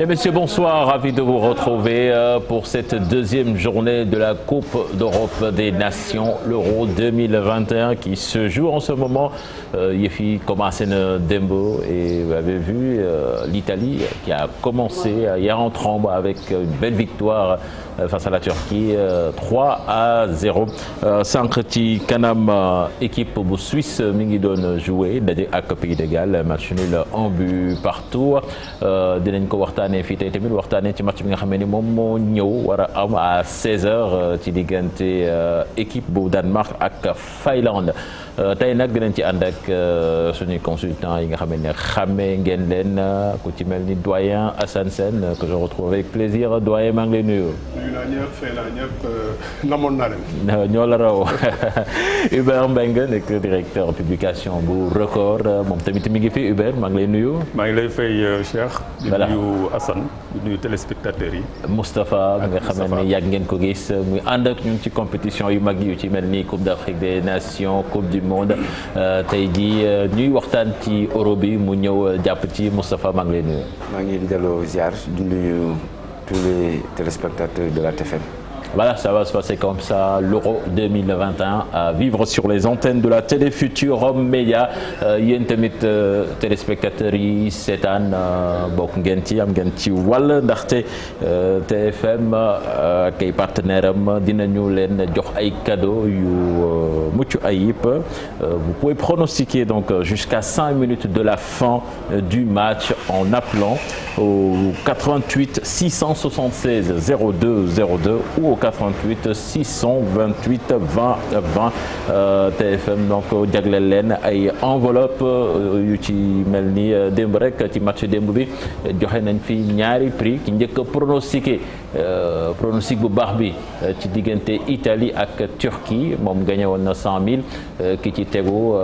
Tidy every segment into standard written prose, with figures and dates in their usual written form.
Allez messieurs, bonsoir, ravi de vous retrouver pour cette deuxième journée de la Coupe d'Europe des Nations, l'Euro 2021 qui se joue en ce moment. Yëf yi commencé na démb et vous avez vu l'Italie qui a commencé hier en trombe avec une belle victoire face à la Turquie 3-0 sànq ci kanam équipe bu Suisse mi ngi doon joué daje ak Pays de Galles match nul 1 but partout dinañ ko waxtaanee fii tey tamit waxtaanee ci match bi nga xam ne moom moo ñëw war a am à 16h ci diggante équipe bu Danemark ak Finlande tey nag dinañ ci ànd ak suñuy consultants yi nga xam ne xàmmee ngeen leen ku ci mel ni doyen Assane Sène que je retrouve avec plaisir doyen maa ngi lay nuyu. nuyu naa ñëpp fay naa ñëpp namoon naa leen. ñoo la raw Hubert Mbengue nekk directeur publication bu Record moom tamit mi ngi fi Hubert maa ngi lay nuyu. maa ngi lay fay Cheikh. di nuyu Assane di nuyu téléspectateurs yi. Moustapha mi nga xam ne yàgg ngeen ko gis muy ànd ak ñun ci compétition yu mag yu ci mel ni Coupe d'Afrique des Nations Coupe du Monde tey jii ñuy waxtaan ci Euro bi mu ñëw jàpp ci Moustapha maa ngi lay nuyu. maa ngi delloo ziar di nuyu tous les téléspectateurs de la TFM. Voilà, ça va se passer comme ça, l'Euro 2021 à vivre sur les antennes de la Télé Futurs Médias. Yéen tamit téléspectateurs yi seetaan bokk ngeen ci am ngeen ci wàll ndaxte TFM ak ay partenaires am dinañu leen jox ay cadeaux yu mucc ayib. Vous pouvez pronostiquer donc jusqu'à 5 minutes de la fin du match en appelant au 88 676 02 02 ou au 88 628 20 20 TFM donc jagleel leen ay enveloppe yu ci mel ni démb rek ci match démb bi joxe nañ fi ñaari prix ki njëkk a pronostiqué pronostic bu baax bi ci diggante Italie ak Turquie moom gagné woon na 100 000 ki ci tegu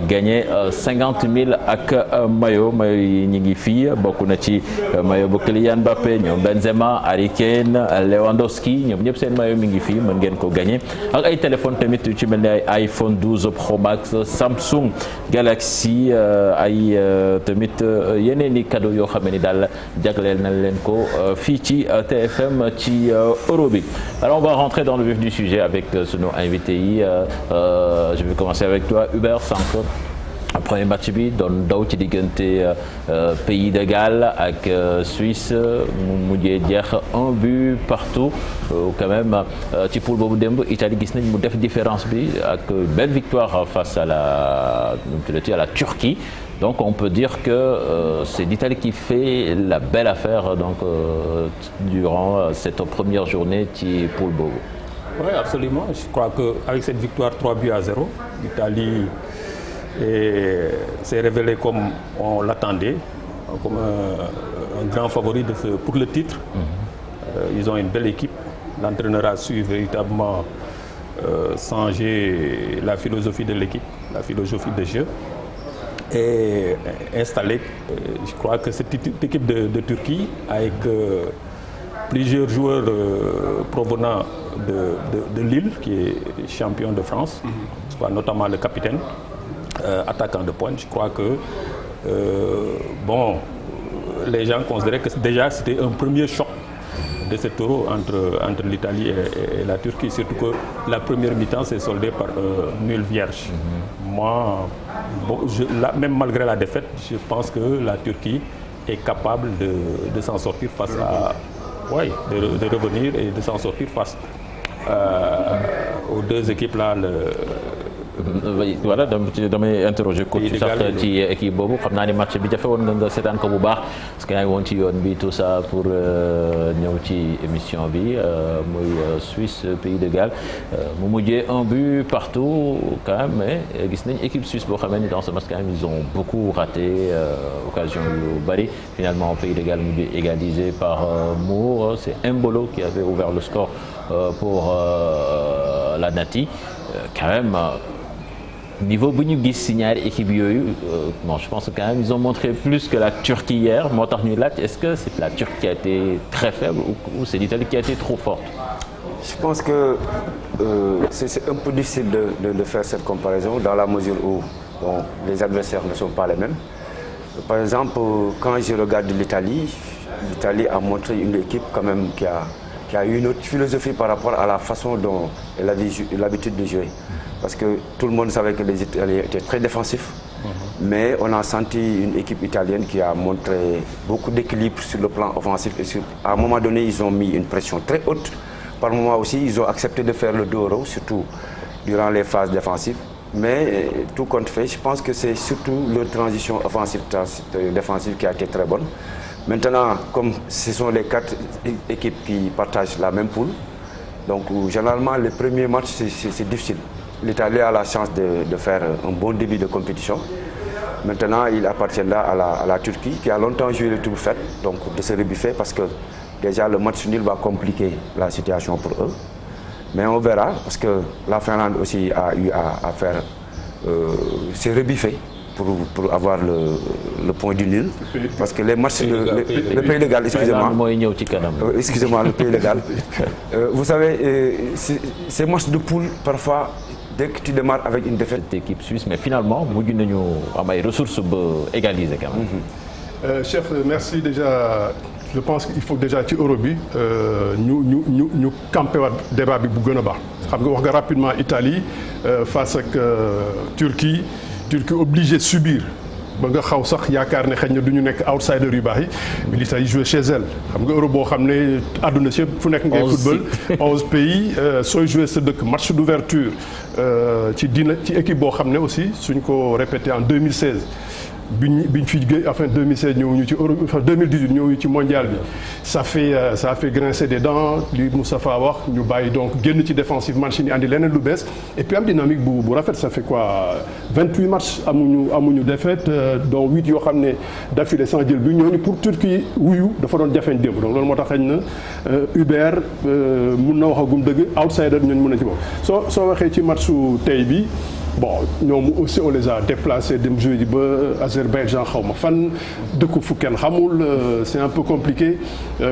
gagné 50 000 ak maillot yi ñu ngi fii bokk na ci maillot bu Kylian Mbappé ñoom Benzema Harry Kane Lewandowski ñoom ñëpp seen maillot mi ngi fii mën ngeen ko gagné ak ay téléphone tamit yu ci mel ni ay iPhone 12 Pro Max Samsung Galaxy ay tamit yeneen i cadeau yoo xam ne daal jagleel na leen ko fii ci TFM ci Euro bi. Alors on va rentrer dans le vif du sujet avec sunu invité yi je vais commencer avec toi Hubert sànq premier match bi doon daw ci diggante Pays de Galles ak Suisse mu mujjee jeex 1 but partout quand même ci poule boobu démb Italie gis nañ mu def différence bi ak belle victoire face à la Turquie. Donc on peut dire que c'est l'Italie qui fait la belle affaire donc durant cette première journée ci poule boobu. Oui, absolument. Je crois qu'avec cette victoire 3-0, l'Italie s'est révélée comme on l'attendait, comme un grand favori pour le titre. Ils ont une belle équipe. L'entraîneur a su véritablement changer la philosophie de l'équipe, la philosophie de jeu. Et installé, je crois que cette équipe de Turquie, avec plusieurs joueurs provenant de Lille, qui est champion de France, notamment le capitaine, attaquant de pointe, je crois que les gens considéraient que déjà c'était un premier choc de cet Euro entre l'Italie et la Turquie, surtout que la première mi-temps s'est soldée par nul vierge. Moi, même malgré la défaite, je pense que la Turquie est capable de s'en sortir face à... Oui, de revenir et de s'en sortir face aux deux équipes-là. Voilà damay interroger coach sax ci équipe boobu xam naa ni match bi jafe woon nga seetaan ko bu baax parce que yaa ngi woon ci yoon bi tout ça pour ñëw ci émission bi muy Suisse Pays de Galles mu mujjee 1 but partout quand même mais gis nañ équipe suisse boo xamee ni dans ce match quand même ils ont beaucoup raté occasion yu bari finalement Pays de Galles mujjee égalisé par Moore c'est Embolo qui avait ouvert le score pour la Nati quand même niveau bu ñu gis si ñaari équipe yooyu bon je pense que quand même ils ont montré plus que la Turquie hier moo tax ñuy laaj est-ce que c'est la Turquie qui a été très faible ou c'est l'Italie qui a été trop forte? Je pense que c'est un peu difficile de faire cette comparaison dans la mesure où les adversaires ne sont pas les mêmes. Par exemple, quand je regarde l'Italie, l'Italie a montré une équipe quand même qui a une autre philosophie par rapport à la façon dont elle avait l'habitude de jouer. Parce que tout le monde savait que les Italiens étaient très défensifs, mais on a senti une équipe italienne qui a montré beaucoup d'équilibre sur le plan offensif. Et à un moment donné, ils ont mis une pression très haute. Par moment aussi, ils ont accepté de faire le dos au rond, surtout durant les phases défensives. Mais tout compte fait, je pense que c'est surtout leur transition offensive-défensive qui a été très bonne. Maintenant, comme ce sont les 4 équipes qui partagent la même poule, donc généralement les premiers matchs c'est difficile. L'Italie a la chance de faire un bon début de compétition. Maintenant, il appartiendra à la Turquie qui a longtemps joué le tour fait, donc de se rebiffer parce que déjà le match nul va compliquer la situation pour eux. Mais on verra, parce que la Finlande aussi a eu à faire se rebiffer pour avoir le point du nul. Parce que les matchs le pays de Galles, excusez-moi, le pays de Galles. Vous savez, ces matchs de poule, parfois, dès que tu démarres avec une défaite. Cette équipe suisse, mais finalement, nous avons des ressources égalisées quand même. Chef, merci déjà. Je pense qu'il faut déjà ci Euro bi ñu campé waat débat bi bu gën a baax xam nga wax nga rapidement Italie face ak Turquie obligé subir ba nga xaw sax yaakaar ne xëy na du ñu nekk outsider yu baax yi mais l'Italie joué chez elle xam nga Euro boo xam ne àdduna si fu nekk ngay football 11 pays sooy joué sa dëkk match d'ouverture ci équipe boo xam ne aussi suñ ko répété en 2016 biñ fi enfin 2016 ñëwuñu ci Euro 2018 ñëwuñu ci mondial bi ça a fait grincer des dents li Moustapha wax ñu bàyyi donc génn ci défensif match ni andi leneen lu bees et puis am dynamique bu rafet ça fait quoi 28 matchs amuñu défaite dont 8 yoo xam ne d'affilée sans jël bi ñooñu pour Turquie wuyu dafa doon jafeñ démb donc loolu moo tax xëy na Hubert mun na waxagum dëgg outsider ñooñu mën na ci bopp soo waxee ci matchu tey bi bon ñoom aussi on les a déplacés dem jouer ji ba Azerbaïdjan xaw ma fan dëkku fu kenn xamul c'est un peu compliqué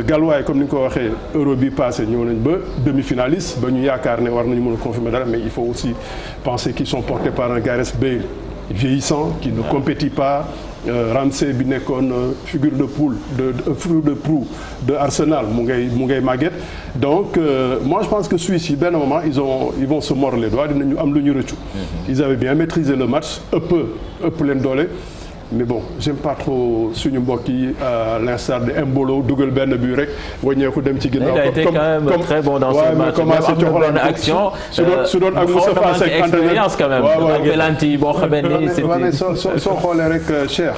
Galway comme ni nga ko waxee Euro bi passé ñëw nañ ba demi-finaliste ba ñu yaakaar ne war nañu mën a confirmer dara mais il faut aussi penser qu'ils sont portés par un Gareth Bale vieillissant qui ne compétit pas Ramsey bi nekkoon figure de proue de Arsenal mu ngay màgget donc moi je pense que Suisse yi benn moment ils vont se mordre les doigts dinañu am lu ñu rëccu ils avaient bien maîtrisé le match ëpp leen doole mais bon j'aime pas trop suñu mbokk yi à l'instar de Embolo dugal benn but rek wàññeeku dem ci ginnaaw. il a été quand même très bon dans ce match. am na benn action. su doon ak Moustapha Seck expérience quand même. waaw penalty boo xamee ni c'était soo xoolee rek Cheikh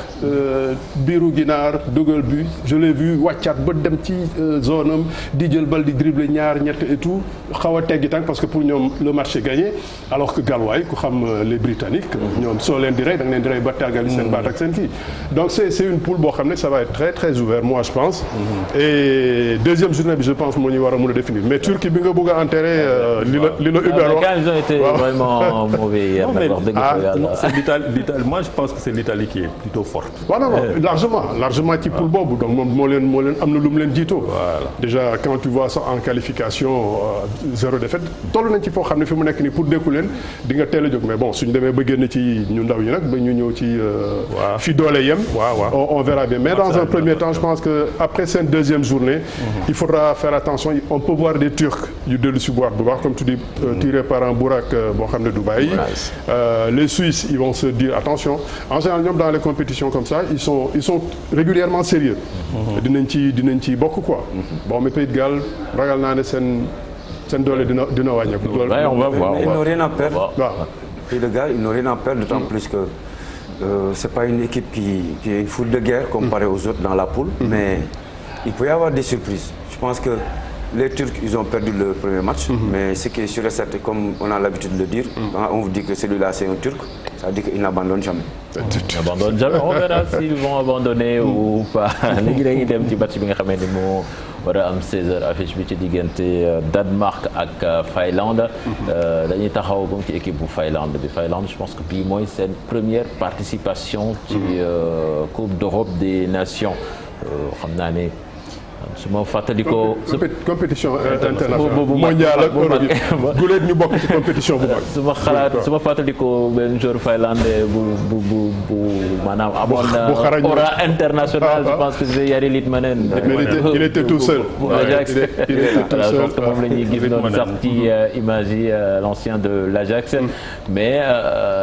biiru ginaar dugal but je l'ai vu wàccaat ba dem ci zone am di jël bal di dribbler ñaar ñett et tout xaw a teggi tànk parce que pour ñoom le match est gagné alors que Galway ku xam les Britanniques. ñoom soo leen di rey da nga leen di rey ba tàggali seen baat. Donc c'est une poule boo xam ne ça va être très très ouvert moi je pense et deuxième journée bi je pense moo ñu war a mën a définir mais Turquie bi nga bëgg a enterrer li la Hubert wax ils ont été vraiment mauvais hier. C'est l'Italie. Moi je pense que c'est l'Italie qui est plutôt forte. waaw non largement ci poule boobu donc moom moo leen am na lu mu leen jiitoo. Déjà quand tu vois ça en qualification 0 défaite toll nañ ci foo xam ne fi mu nekk nii pour dékku leen di nga teel a jóg mais bon suñu demee ba génn ci ñu ndaw yi nag ba ñu ñëw ci. fi doole yem on verra bien mais dans un premier temps je pense que après cette deuxième journée il faudra faire attention on peut voir des Turcs yu dellu si boîte bu baax comme tu dis tiré par un Bourak boo xam ne Dubaï les Suisses ils vont se dire attention en général ñoom dans les compétitions comme ça ils sont régulièrement sérieux dinañ ci bokk quoi bon mais Pays de Galles ragal naa ne seen doole dina wàññeeku on va voir ils n'ont rien à perdre Pays de Galles ils n'ont rien à perdre d'autant plus que c'est pas une équipe qui est une foule de guerre comparée aux autres dans la poule, mais il peut y avoir des surprises. Je pense que les Turcs, ils ont perdu le premier match, mais ce qui est sûr et certain, comme on a l'habitude de le dire, on vous dit que celui-là c'est un Turc, ça veut dire qu'il n'abandonne jamais. Ils n'abandonnent jamais, on verra s'ils vont abandonner ou pas. Léegi dañuy dem ci match bi nga xamee ni moo war a am 16h affiche bi ci diggante Danemark ak Finlande dañuy taxaw ba ci équipe bu Finlande je pense que bii mooy seen première participation ci Coupe d'Europe des Nations xam naa ne su ma fàttalikoo. compétition internationale mondiale ak Europe yi guleet ñu bokk ci compétition bu mag. su ma fàttalikoo benn joueur finlandais bu maanaam amoon na aura international. Je pense que c'est Jari Litmanen. il était tout seul. l'Ajax. Voilà, je pense que moom la ñuy gis noonu sax ci image yi l'ancien de l'Ajax. Mais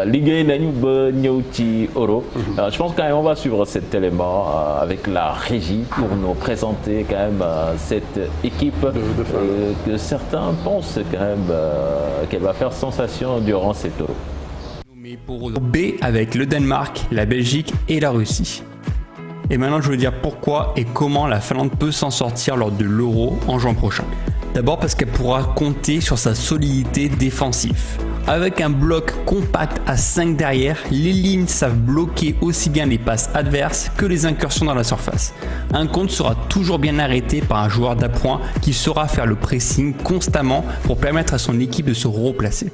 liggéey nañu ba ñëw ci Euro. Je pense quand même on va suivre cet élément avec la régie pour nous présenter quand même cette équipe que certains pensent quand même qu'elle va faire sensation durant cet Euro. Pour B avec le Danemark, la Belgique et la Russie. Et maintenant je veux dire pourquoi et comment la Finlande peut s'en sortir lors de l'Euro en juin prochain. D'abord parce qu'elle pourra compter sur sa solidité défensive. Avec un bloc compact à 5 derrière, les lignes savent bloquer aussi bien les passes adverses que les incursions dans la surface. Un contre sera toujours bien arrêté par un joueur d'appoint qui saura faire le pressing constamment pour permettre à son équipe de se replacer.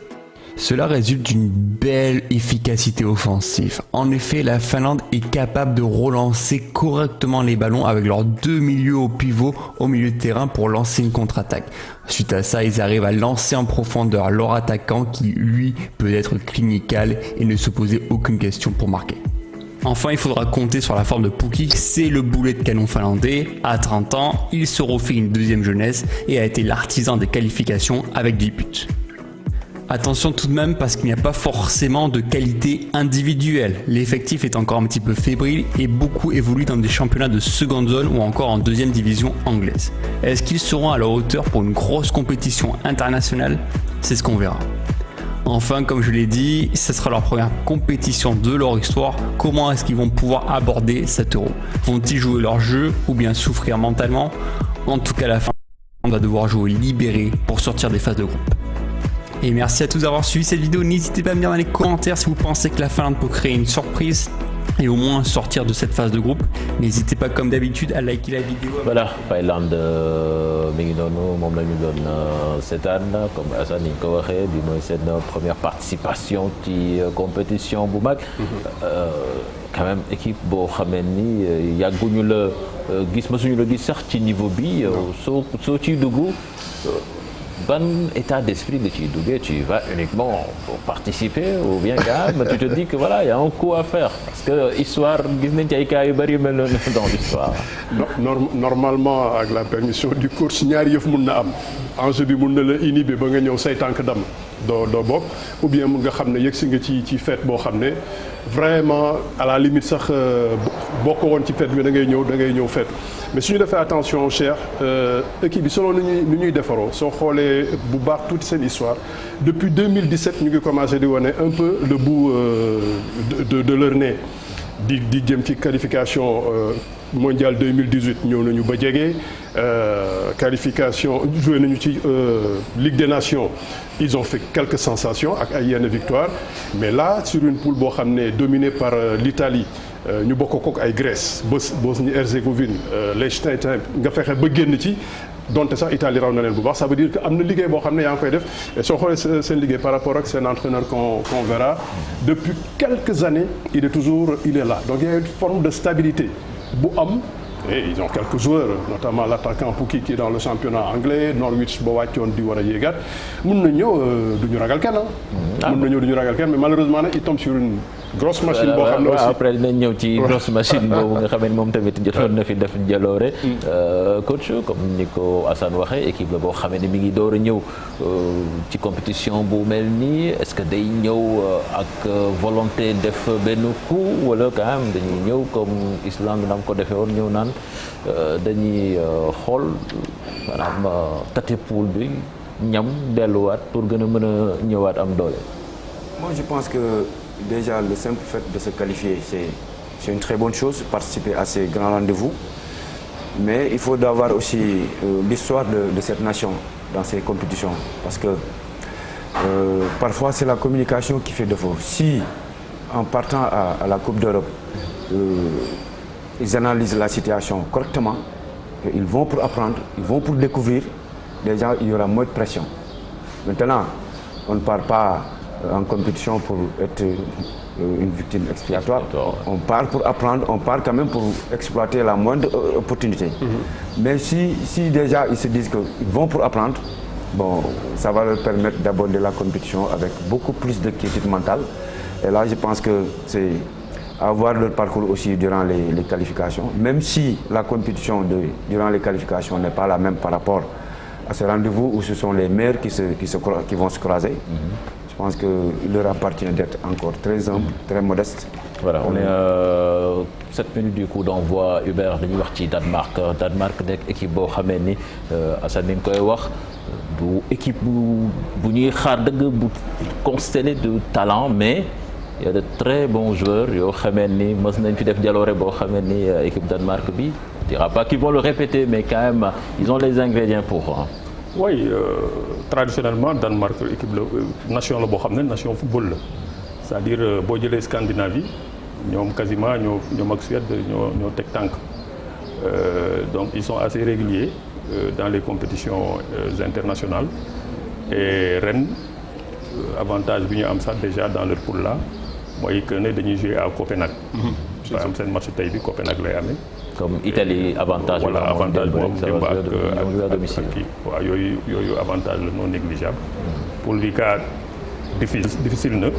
Cela résulte d'une belle efficacité offensive. En effet, la Finlande est capable de relancer correctement les ballons avec leurs deux milieux au pivot au milieu de terrain pour lancer une contre-attaque. Suite à ça, ils arrivent à lancer en profondeur leur attaquant qui, lui, peut être clinical et ne se poser aucune question pour marquer. Enfin, il faudra compter sur la forme de Pukki, c'est le boulet de canon finlandais. À 30 ans, il se refait une deuxième jeunesse et a été l'artisan des qualifications avec 10 buts. Attention tout de même parce qu'il n'y a pas forcément de qualité individuelle. L'effectif est encore un petit peu fébrile et beaucoup évoluent dans des championnats de seconde zone ou encore en deuxième division anglaise. Est-ce qu'ils seront à la hauteur pour une grosse compétition internationale? C'est ce qu'on verra. Enfin, comme je l'ai dit, ce sera leur première compétition de leur histoire. Comment est-ce qu'ils vont pouvoir aborder cet Euro? Vont-ils jouer leur jeu ou bien souffrir mentalement? En tout cas, la fin, on va devoir jouer libéré pour sortir des phases de groupe. Et merci à tous d'avoir suivi cette vidéo. N'hésitez pas à me dire dans les commentaires si vous pensez que la Finlande peut créer une surprise et au moins sortir de cette phase de groupe. N'hésitez pas comme d'habitude à liker la vidéo. Voilà, Finlande mi ngi noonu moom la ñu doon seetaan comme Assane ni ñu ko waxee bi mooy seen première participation ci compétition bu mag. Quand même équipe boo xamee ni yàgguñu la gis mësuñu la gis sax ci niveau bi soo ciy dugg. Ban état d'esprit nga ciy duggee, tu vas uniquement pour participer ou bien quand même tu te dis que voilà, il y a un coup à faire parce que histoire gis nañ ci ay cas yu bari yu mel noonu dans l'histoire. Normalement avec la permission du coach ñaari yëf mun na am enjeu bi mun na la inhiber ba nga ñëw say tànk dam doo bokk ou bien mun nga xam ne yegg si nga ci fête boo xam ne vraiment à la limite sax bokk woon ci fête bi da ngay ñëw fête. Mais si ñu defee attention cher équipe bi selon ni ñuy defaroo soo xoolee bu baax toute seen histoire depuis 2017 ñu ngi commencé di wane un peu le bout de leur nez di jëm ci qualification mondiale 2018 ñëw nañu ba jege qualification joué nañu ci Ligue des Nations ils ont fait quelques sensations ak ay yenn victoires mais là sur une poule boo xam ne dominée par l'Italie ñu bokk kook ay Grèce Bosnie-Herzégovine Liechtenstein nga fexe ba génn ci donte sax Italie raw na leen bu baax ça veut dire que am na liggéey boo xam ne yaa ngi koy def et soo xoolee seen liggéey par rapport ak seen entraîneur qu'on verra depuis quelques années il est là donc il y a une forme de stabilité bu am. Et ils ont quelques joueurs notamment l'attaquant Pukki qui est dans le championnat anglais Norwich ba wàccoon di war a yéegaat mun na ñëw du ñu ragal kenn mais malheureusement nag il tombe sur une grosse machine boo xam ne aussi après dinañ ñëw ci grosse machine boobu nga xam ne moom tamit jotoon na fi def jaloore coach comme ni ko Assane waxee équipe la boo xam ne mi ngi door a ñëw ci compétition bu mel nii est-ce que day ñëw ak volonté def benn coup wala quand même dañuy ñëw comme Islande na ko defee woon ñëw naan dañuy xool maanaam tate poule bi ñam delluwaat pour gën a mën a ñëwaat am doole. Moi je pense que déjà le simple fait de se qualifier c'est une très bonne chose, participer à ces grands rendez-vous mais il faut avoir aussi l'histoire de cette nation dans ces compétitions parce que parfois c'est la communication qui fait défaut. Si en partant à la Coupe d'Europe ils analysent la situation correctement, ils vont pour apprendre, ils vont pour découvrir, déjà il y aura moins de pression. Maintenant, on ne part pas en compétition pour être une victime expiatoire. On part pour apprendre, on part quand même pour exploiter la moindre opportunité. Mais si déjà ils se disent qu'ils vont pour apprendre, bon, ça va leur permettre d'aborder la compétition avec beaucoup plus de quiétude mentale. Et là, je pense que c'est avoir leur parcours aussi durant les qualifications, même si la compétition durant les qualifications n'est pas la même par rapport à ce rendez-vous où ce sont les meilleurs qui vont se croiser. Je pense qu'il leur appartient d'être encore très humble, très modeste. Voilà, on est à 7 minutes du coup d'envoi Hubert dañuy wax ci Danemark nekk équipe boo xamee ni Assane ni nga koy wax du équipe bu ñuy xaar dëgg bu constellé de talent, mais il y a de très bons joueurs yoo xamee ni mës nañ fi def jaloore boo xamee ni équipe Danemark bi on dira pas qu'ils vont le répéter, mais quand même ils ont les ingrédients pour. Oui, traditionnellement Danemark équipe la nation la boo xam ne nation football la, c'est-à-dire boo jëlee Scandinavie ñoom quasiment ñoom ak Suède ñoo teg tànk, donc ils sont assez réguliers dans les compétitions internationales. Et ren avantage bi ñu am sax déjà dans leur poule là mooy que ne dañuy jouer à Copenhague. par exemple seen match tey bi Copenhague lay amee. Comme Italie avantage. Voilà, avantage moom démb ak domicile. waaw yooyu avantage la non négligeable. poule bi kaa difficile na,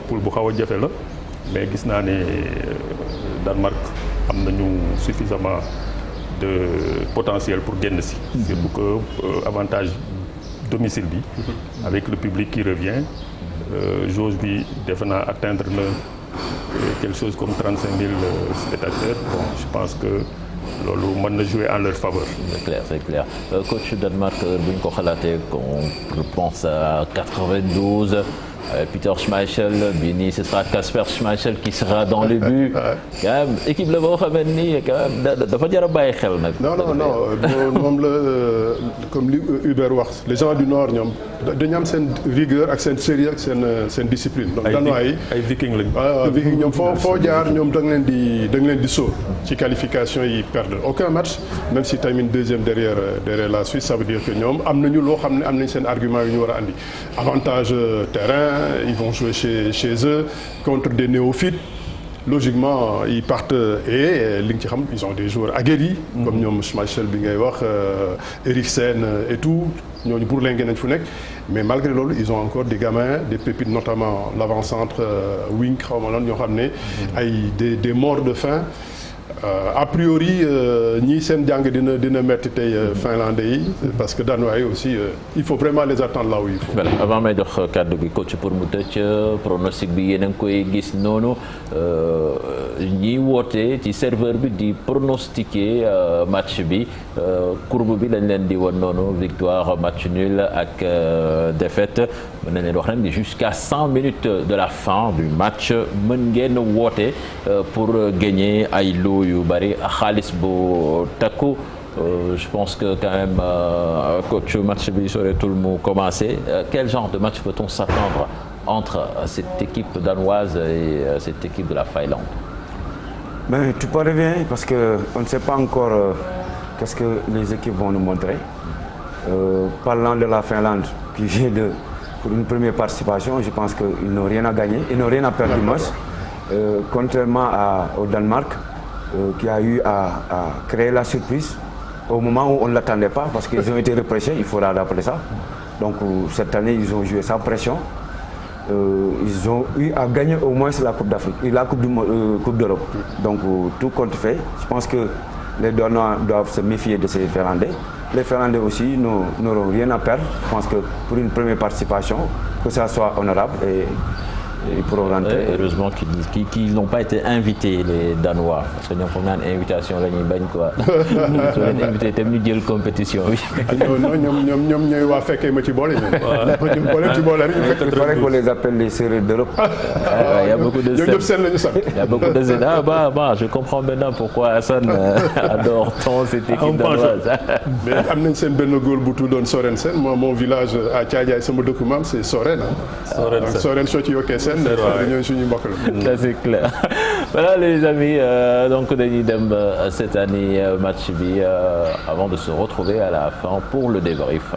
poule bu xaw a jafe la, mais gis naa ne Danemark am nañu suffisamment de potentiel pour génn si. Surtout que avantage domicile bi, avec le public qui revient, jauge bi defe naa atteindre na quelque chose comme 35 000 spectateurs. Bon, je pense que loolu mën na jouer en leur faveur. C'est clair. Coach Danemark bu ñu ko xalaatee, je pense à 92. Peter Schmeichel, Bini, ce sera Kasper Schmeichel qui sera dans les buts. Quand même, équipe la boo xamante ni quand même dafa jar a bàyyi xel nag. Non, moom la comme li Hubert wax, les gens du Nord ñoom dañu am seen rigueur ak seen sérieux ak seen discipline. Donc Danois yi ay viking lañu. viking ñoom foo jaar ñoom da nga leen di sóor ci qualification yi perdre aucun match, même si tamit deuxième derrière la Suisse, ça veut dire que ñoom am nañu loo xam ne am nañ seen argument yu ñu war a andi. Avantage terrain. Ils vont jouer chez eux contre des néophytes. Logiquement, ils partent et ils ont des joueurs aguerris, comme ñoom Schmeichel bi ngay wax, Eriksen et tout. ñooñu pour l'ingé nañ fu nekk, mais malgré loolu ils ont encore des gamins, des pépites, notamment l'avant-centre Wink xaw ma lan ñoo xam ne ay des morts de faim. A priori ñii seen jàng dina metti tey finlandais yi, parce que danois yi aussi il faut vraiment les attendre là où il faut. Voilà, avant may jox kàddu gi coach pour mu tëj pronostic bi yéen a ngi koy gis noonu ñiy woote ci serveur bi di pronostiquer match bi courbe bi lañ leen di won noonu, victoire, match nul ak défaite. Mën nañ leen wax nag jusqu'à 100 minutes de la fin du match mën ngeen woote pour gagner ay lot yu bari xaalis bu takku. Je pense que quand même coach match bi soreetul mu commencer. Quel genre de match peut-on s'attendre entre cette équipe danoise et cette équipe de la Finlande? Mais tu peux rêver parce que on ne sait pas encore qu'est-ce que les équipes vont nous montrer. Parlant de la Finlande qui vient pour une première participation, je pense qu'ils n'ont rien à gagner, ils n'ont rien à perdre du match. Contrairement au Danemark qui a eu à créer la surprise au moment où on ne l'attendait pas parce qu'ils ont été repêchés, il faudra rappeler ça. Donc cette année, ils ont joué sans pression. Ils ont eu à gagner au moins la Coupe d'Afrique et la Coupe d'Europe. Donc tout compte fait, je pense que les Danois doivent se méfier de ces Finlandais. Les Finlandais aussi n'auront rien à perdre. Je pense que pour une première participation, que ça soit honorable et ils pourront rentrer. Heureusement qu'ils n'ont pas été invités, les Danois, parce que nous avons une invitation là, nous avons quoi. Nous avons invité à nous compétition. Non, nous avons fait que nous il faudrait qu'on les appelle les séries d'Europe. Il y a beaucoup de scènes. Je comprends maintenant pourquoi Hassan adore tant cette équipe danoise. Mais amener sen benn góor bu tuddoon Sorensen, moi mon village à Thiadiaye sama document c'est Soren. Soren soo ci yokkee sen ñooy suñu mbokk la. Ça c'est clair. Voilà les amis, donc dañuy dem cette année match bi avant de se retrouver à la fin pour le débrief.